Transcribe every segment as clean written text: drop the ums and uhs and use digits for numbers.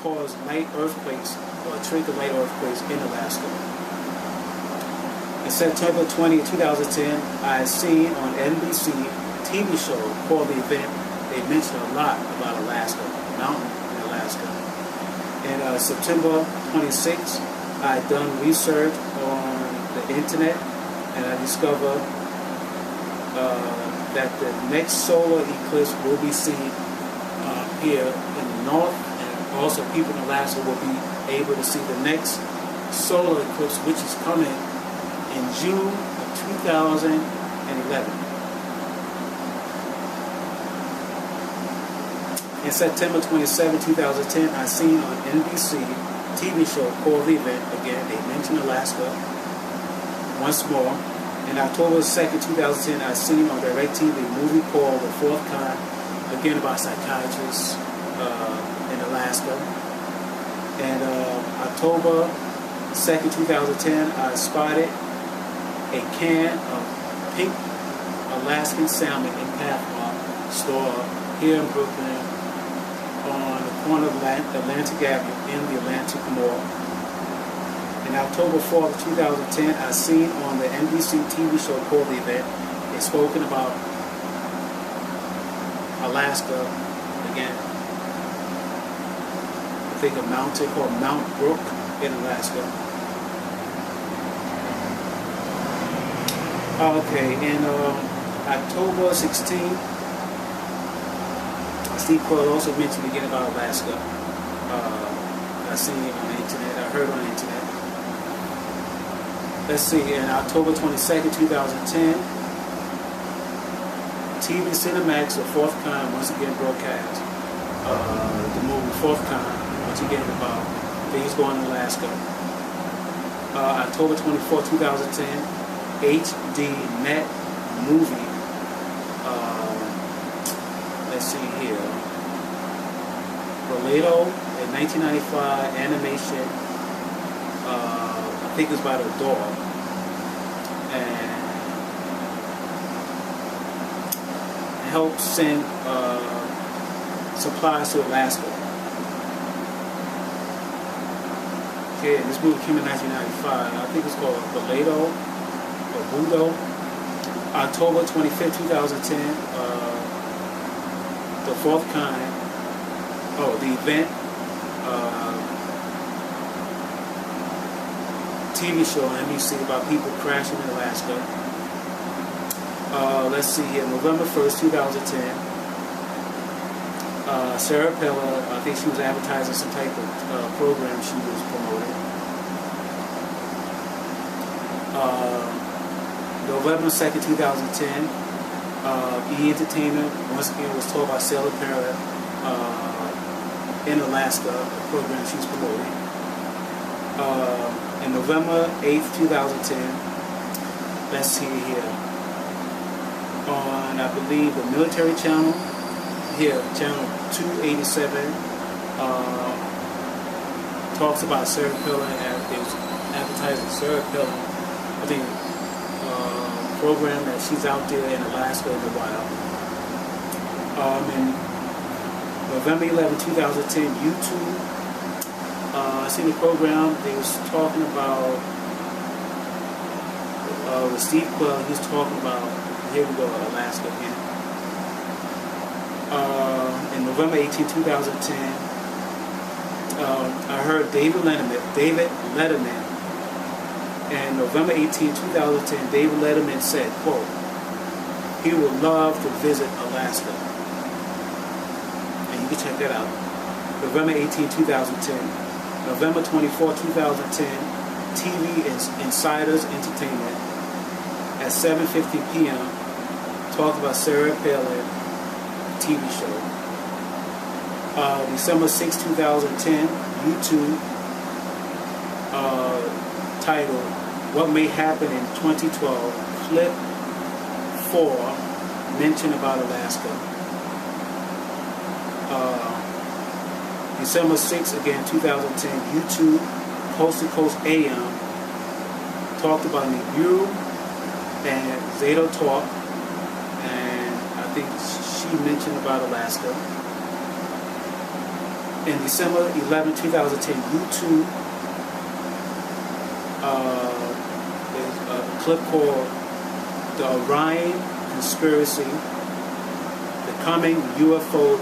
cause light earthquakes or trigger light earthquakes in Alaska. In September 20, 2010, I seen on NBC TV show called The Event. They mentioned a lot about Alaska, mountain in Alaska. And September 26, I done research on the internet, and I discovered that the next solar eclipse will be seen here in the north, and also people in Alaska will be able to see the next solar eclipse, which is coming in June of 2011. In September 27, 2010, I seen on NBC TV show called The Event. Again, they mentioned Alaska once more. In October 2nd, 2010, I seen on DirecTV a movie called The Fourth Kind, again about psychiatrists in Alaska. And October 2nd, 2010, I spotted a can of pink Alaskan salmon in Pathmark store here in Brooklyn on the corner of Atlantic Avenue in the Atlantic Mall. In October 4th, 2010, I seen on the NBC TV show called The Event, they spoken about Alaska again. I think a mountain called Mount Brook in Alaska. Okay, in October 16th, Steve Coyle also mentioned again about Alaska. I seen it on the internet, I heard on the internet. Let's see, in October 22nd, 2010, TV Cinemax, The Fourth Kind, once again broadcast the movie Fourth Kind, once again about things going in Alaska. October 24, 2010, HD Net movie. Let's see here. Rolado, a 1995 animation. I think it's about a dog. And helps send supplies to Alaska. Okay, this movie came in 1995. I think it's called Rolado or Budo. October 25th, 2010. The Fourth Kind. Oh, The Event. TV show on NBC about people crashing in Alaska. Let's see here, November 1st, 2010. Sarah Pella, I think she was advertising some type of program she was promoting. November 2nd, 2010. E! Entertainment, once again, was told by Sarah Pella in Alaska, the program she's promoting. And November 8th, 2010, let's see here, on, I believe, the military channel, here, channel 287, talks about Sarah Pella, and it was advertising Sarah Pella, I think, program that she's out there in Alaska in the wild. In November 11, 2010, YouTube, I seen the program. They was talking about with Steve Quell. He was talking about, here we go, Alaska again. In November 18, 2010, I heard David Letterman. And November 18, 2010, David Letterman said, quote, he would love to visit Alaska. And you can check that out. November 18, 2010. November 24, 2010, TV Insiders Entertainment at 7:50 p.m. talked about Sarah Palin TV show. December 6, 2010, YouTube titled What May Happen in 2012, Clip 4, mention about Alaska. December 6, again, 2010, YouTube, Coast to Coast AM, talked about Nibiru and Zeta Talk, and I think she mentioned about Alaska. In December 11, 2010, YouTube is a clip called The Orion Conspiracy, The Coming UFO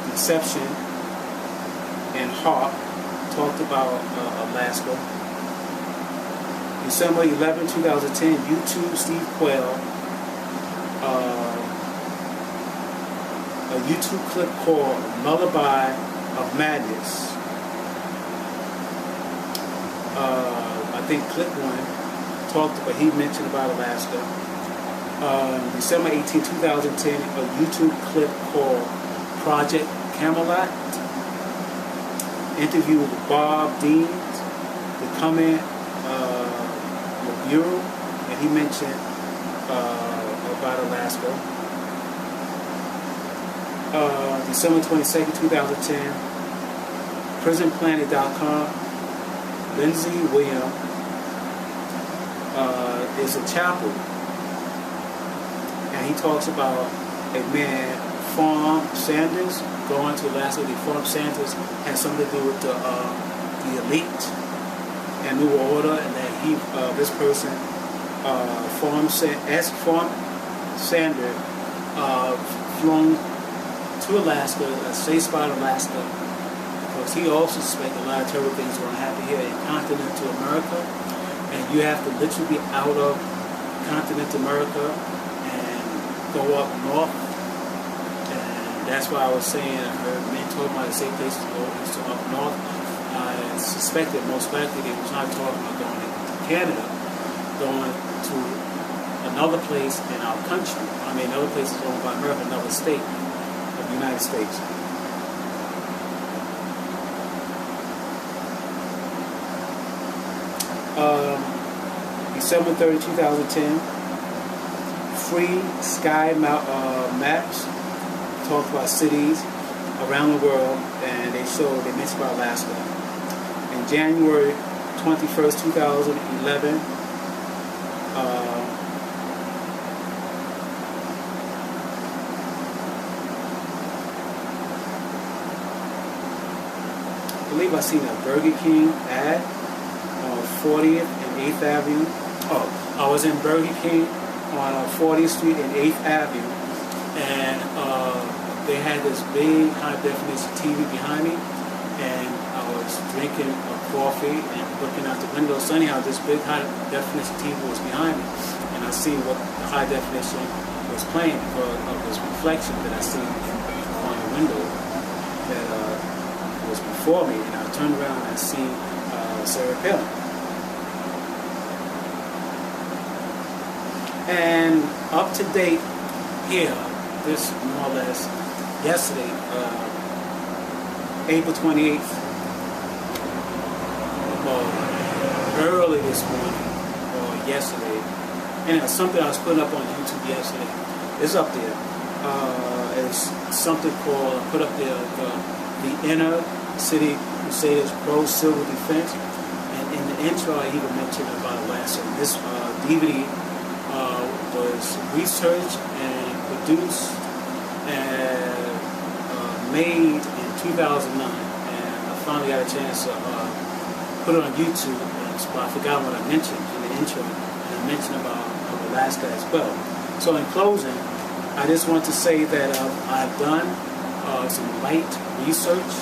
Deception, and HARP talked about Alaska. December 11, 2010, YouTube, Steve Quayle, a YouTube clip called Lullaby of Madness. I think clip 1 talked about, he mentioned about Alaska. December 18, 2010, a YouTube clip called Project Camelot. Interview with Bob Deans, the coming Bureau, and he mentioned about Alaska. December 22nd, 2010, PrisonPlanet.com, Lindsey Williams is a chapel, and he talks about a man, Farm Sanders, going to Alaska. The Farm Sanders has something to do with the elite and New Order, and that he, this person, Farm Sanders, flown to Alaska, a safe spot in Alaska, because he also suspected a lot of terrible things going to happen here in continental America, and you have to literally be out of continental America and go up north. That's why I was saying, I heard men talking about the safe places to go is to up north. I suspected most likely they was not talking about going to Canada, going to another place in our country. I mean, another place is owned by America, another state of the United States. December 30, 2010, Free Sky Maps. Talk about cities around the world, and they mentioned about Alaska. In January 21st, 2011, I believe I seen a Burger King ad on 40th and 8th Avenue. Oh, I was in Burger King on 40th Street and 8th Avenue, and they had this big high-definition TV behind me, and I was drinking a coffee and looking out the window. So anyhow, this big high-definition TV was behind me, and I see what the high-definition was playing because of this reflection that I see on the window that was before me, and I turned around and I see Sarah Palin. And up to date here, this more or less yesterday, April 28th, early this morning, or yesterday, and it's something I was putting up on YouTube yesterday. It's up there. It's something called, I put up there, the Inner City Crusaders Pro Civil Defense, and in the intro I even mentioned about Alaska. This DVD was researched and produced and made in 2009, and I finally got a chance to put it on YouTube, but I forgot what I mentioned in the intro, and I mentioned about Alaska as well. So in closing, I just want to say that I've done some light research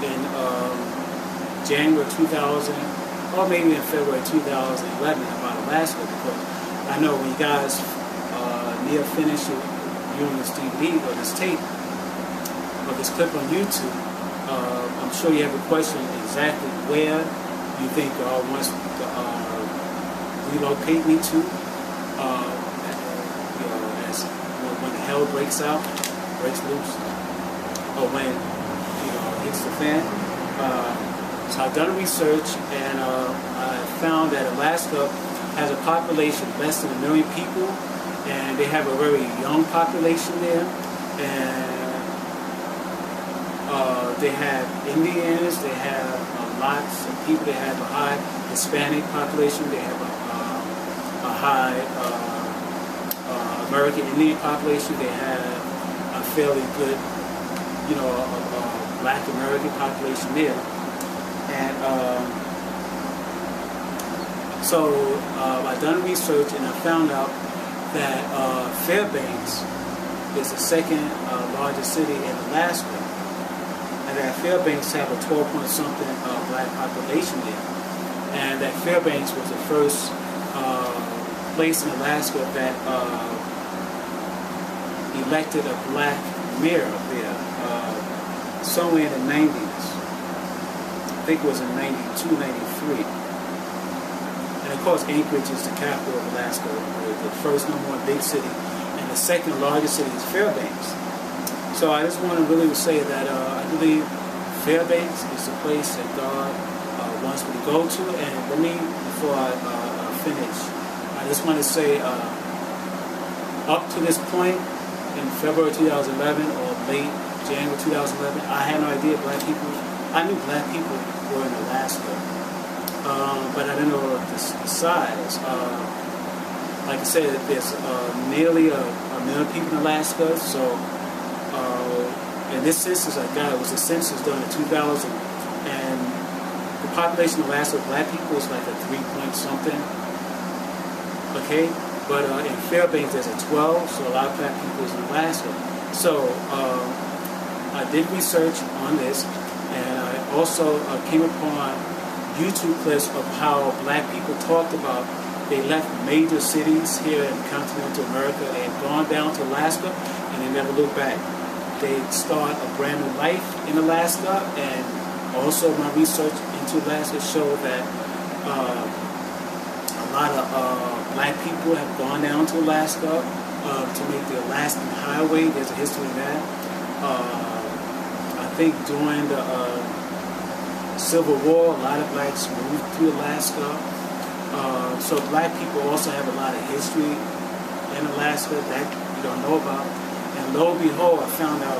in January 2000, or maybe in February 2011 about Alaska, because I know when you guys near finish viewing this DVD or this tape or this clip on YouTube, I'm sure you have a question exactly where you think God wants to relocate me to. As when the hell breaks loose, or when it hits the fan. So I've done research, and I found that Alaska has a population less than 1 million people, and they have a very young population there, and they have Indians, they have lots of people, they have a high Hispanic population, they have a high American Indian population, they have a fairly good a Black American population there. And so I done research and I found out that Fairbanks is the second largest city in Alaska, and that Fairbanks have a 12-point-something Black population there, and that Fairbanks was the first place in Alaska that elected a Black mayor there somewhere in the 90s. I think it was in 92, 93. And of course, Anchorage is the capital of Alaska, the first #1 big city, and the second largest city is Fairbanks. So I just want to really say that I believe Fairbanks is the place that God wants me to go to. And let me, before I finish, I just want to say up to this point, in February 2011 or late January 2011, I had no idea I knew Black people were in Alaska. But I didn't know the size. Like I said, there's nearly a million people in Alaska. So, and this census I got, it was a census done in 2000, and the population of Alaska, Black people, is like a 3-point-something. Okay, but in Fairbanks there's a 12, so a lot of Black people is in Alaska. So I did research on this, and I also came upon YouTube clips of how Black people talked about they left major cities here in continental America and gone down to Alaska, and they never looked back. They start a brand new life in Alaska, and also my research into Alaska showed that a lot of Black people have gone down to Alaska to make the Alaskan Highway. There's a history of that. I think during the Civil War, a lot of Blacks moved to Alaska. So Black people also have a lot of history in Alaska that you don't know about. And lo and behold, I found out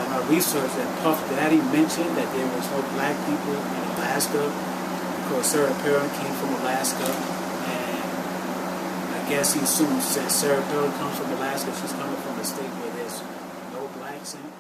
in my research that Puff Daddy mentioned that there was no Black people in Alaska because Sarah Palin came from Alaska. And I guess he assumed since Sarah Palin comes from Alaska, she's coming from a state where there's no Blacks in it.